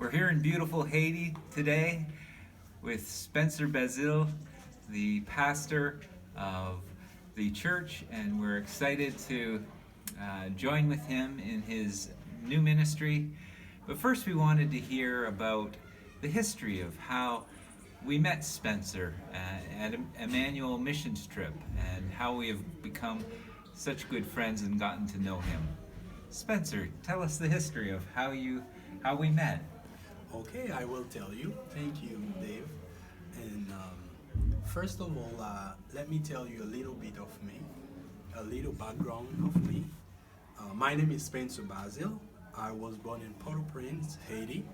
We're here in beautiful Haiti today with Spencer Bazil, the pastor of the church, and we're excited to join with him in his new ministry. But first, we wanted to hear about the history of how we met Spencer at Emmanuel missions trip and how we have become such good friends and gotten to know him. Spencer, tell us the history of how we met. Okay, I will tell you. Thank you, Dave. And first of all, let me tell you a little bit of me, a little background of me. My name is Spencer Bazil. I was born in Port-au-Prince, Haiti.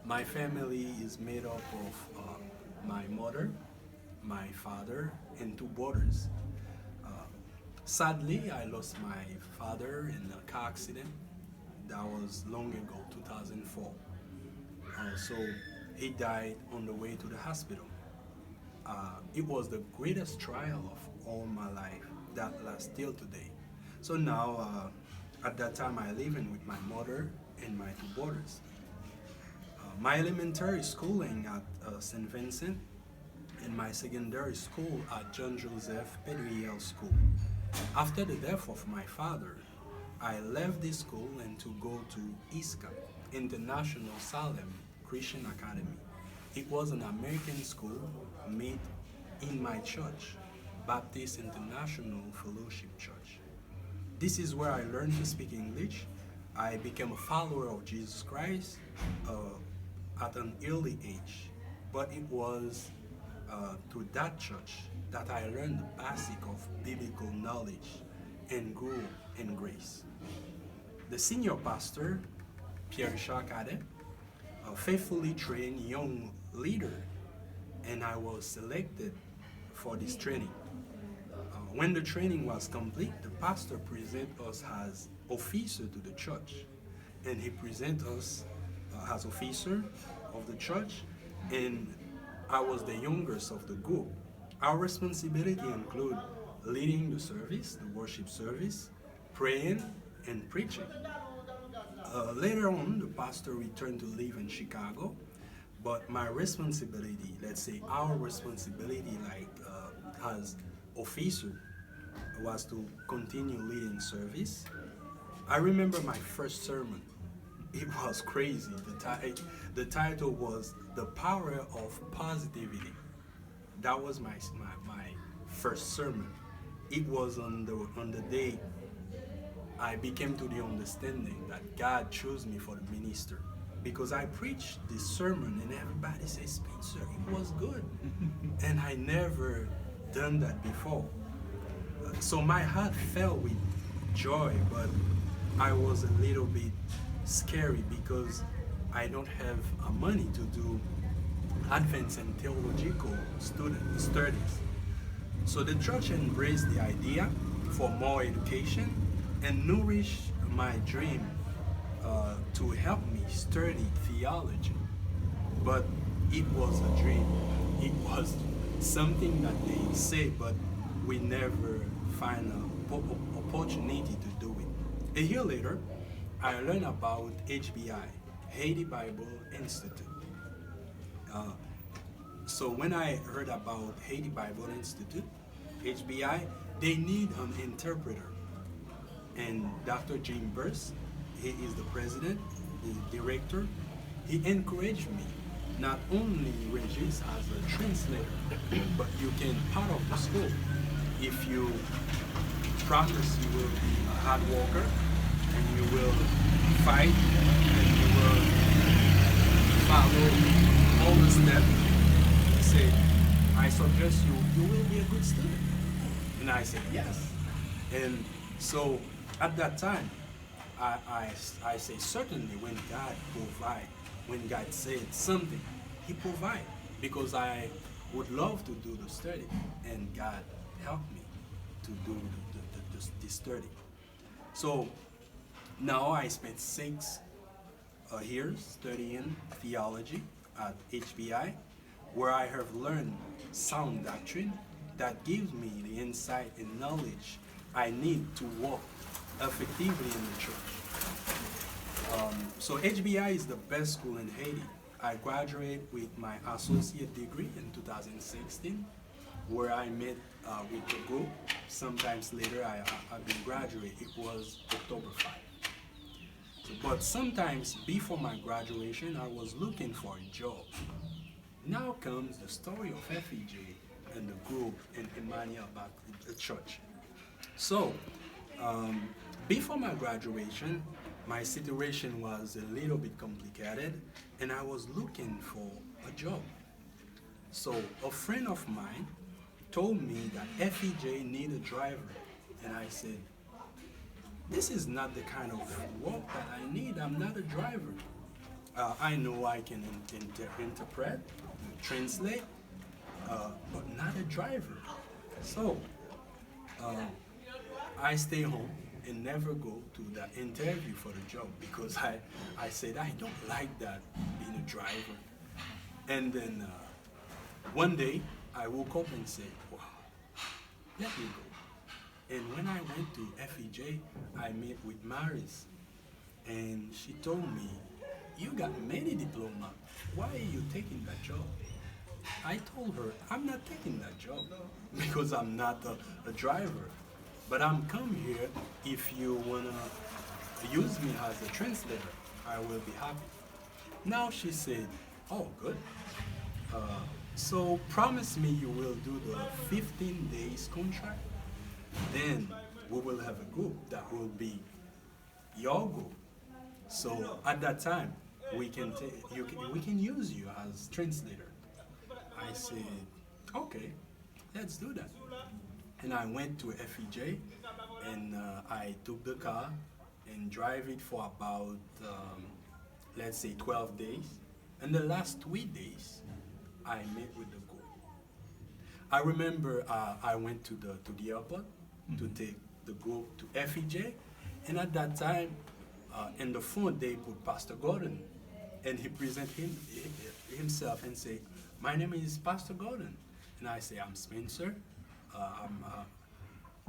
My family is made up of my mother, my father, and two brothers. Sadly, I lost my father in a car accident. That was long ago, 2004. So he died on the way to the hospital. It was the greatest trial of all my life that lasts till today. So now, at that time, I living with my mother and my two brothers. My elementary schooling at St. Vincent and my secondary school at John Joseph Pedriel School. After the death of my father, I left this school and to go to ISCA, International Salem Christian Academy. It was an American school made in my church, Baptist International Fellowship Church. This is where I learned to speak English. I became a follower of Jesus Christ at an early age, but it was through that church that I learned the basic of biblical knowledge and grew in grace. The senior pastor, Pierre Gode, faithfully trained young leader, and I was selected for this training. When the training was complete, the pastor presented us as officer to the church, and he presented us as officer of the church, and I was the youngest of the group. Our responsibility include leading the service, the worship service, praying, and preaching. Later on, the pastor returned to live in Chicago, but my responsibility, let's say our responsibility as officer, was to continue leading service. I remember my first sermon. It was crazy. The title was The Power of Positivity. That was my first sermon. It was on the day I became to the understanding that God chose me for the minister, because I preached this sermon and everybody says, Spencer, it was good. And I never done that before. So my heart fell with joy, but I was a little bit scary because I don't have money to do advanced and theological studies. So the church embraced the idea for more education and nourished my dream to help me study theology. But it was a dream. It was something that they say, but we never find an opportunity to do it. A year later, I learned about HBI, Haiti Bible Institute. So when I heard about Haiti Bible Institute, HBI, they need an interpreter. And Dr. Jim Burst, he is the president, the director. He encouraged me not only register as a translator, but you can part of the school. If you promise you will be a hard worker and you will fight and you will follow all the steps, he said, I suggest you will be a good student. And I said, yes. And so at that time, I say certainly when God provide, when God said something, He provide, because I would love to do the study, and God helped me to do the study. So now I spent 6 years studying theology at HBI, where I have learned sound doctrine that gives me the insight and knowledge I need to walk effectively in the church. So HBI is the best school in Haiti. I graduated with my associate degree in 2016, where I met with the group. Sometimes later, I've been graduate. It was October 5. So, but sometimes before my graduation, I was looking for a job. Now comes the story of FEJ and the group in Emmanuel Baptist Church. So, um, before my graduation, my situation was a little bit complicated, and I was looking for a job. So, a friend of mine told me that FEJ need a driver, and I said, this is not the kind of work that I need. I'm not a driver. I know I can interpret, translate, but not a driver. So uh, I stay home and never go to the interview for the job because I said I don't like that being a driver. And then one day I woke up and said, wow, let me go. And when I went to FEJ, I met with Maris, and she told me, you got many diplomas. Why are you taking that job? I told her, I'm not taking that job because I'm not a driver. But I'm come here if you wanna use me as a translator, I will be happy. Now she said, oh, good. Uh, so promise me you will do the 15 days contract. Then we will have a group that will be your group. So at that time, we can use you as translator. I said, okay, let's do that. And I went to FEJ, and I took the car and drive it for about, let's say, 12 days. And the last 3 days, I met with the group. I remember I went to the airport to take the group to FEJ, and at that time, in the phone they put Pastor Gordon, and he presented himself and say, "My name is Pastor Gordon," and I say, "I'm Spencer.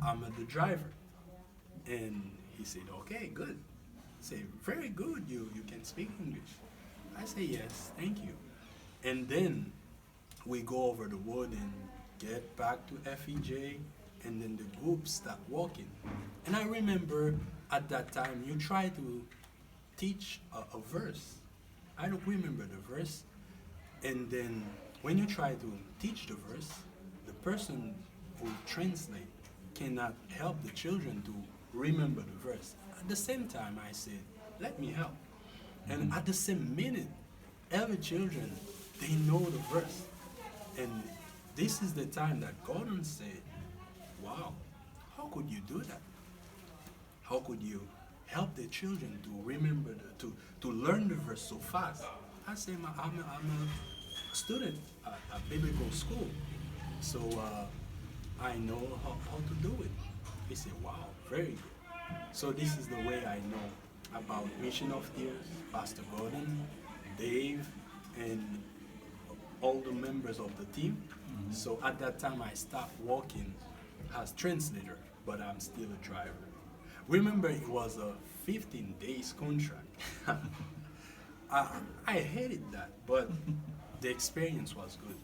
I'm the driver," and he said, "Okay, good." I say, "Very good. You can speak English." I say, "Yes, thank you." And then we go over the road and get back to FEJ, and then the group start walking. And I remember at that time you try to teach a verse. I don't remember the verse. And then when you try to teach the verse, the person who translate cannot help the children to remember the verse. At the same time, I said, let me help. And at the same minute, every children, they know the verse. And this is the time that Gordon said, wow, how could you do that? How could you help the children to remember, to learn the verse so fast? I say, I'm a student at biblical school, so I know how to do it. He said, wow, very good. So this is the way I know about Mission of Tears, Pastor Gordon, Dave, and all the members of the team. So at that time I stopped working as translator, but I'm still a driver. Remember, it was a 15 days contract. I hated that, but the experience was good.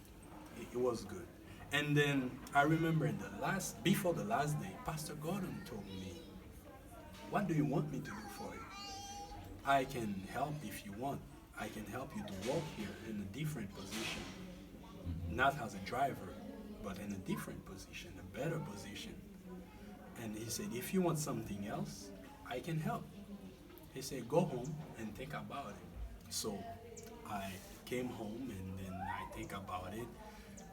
It was good. And then I remember before the last day, Pastor Gordon told me, what do you want me to do for you? I can help if you want. I can help you to work here in a different position. Not as a driver, but in a different position, a better position. And he said, if you want something else, I can help. He said, go home and think about it. So I came home and then I think about it.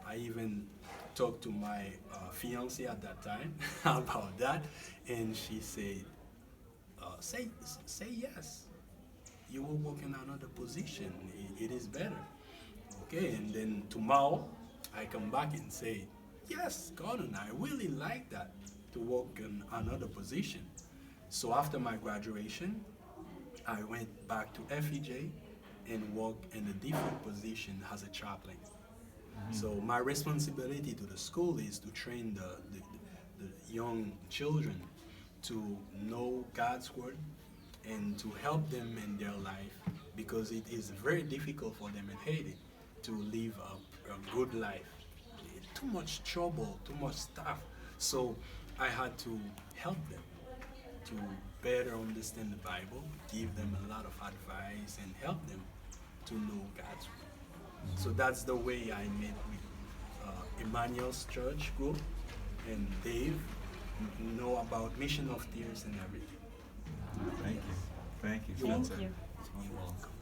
I even talked to my fiancée at that time about that, and she said, say yes. You will work in another position. It is better. Okay, and then tomorrow I come back and say, yes, Gordon, I really like that, to work in another position. So after my graduation, I went back to FEJ and worked in a different position as a chaplain. So my responsibility to the school is to train the young children to know God's word and to help them in their life, because it is very difficult for them in Haiti to live a good life. Too much trouble, too much stuff. So I had to help them to better understand the Bible, give them a lot of advice, and help them to know God's will. So that's the way I met with Emmanuel's church group, and Dave know about Mission of Tears and everything. Thank you. Thank you, Thank Spencer. you. You're welcome.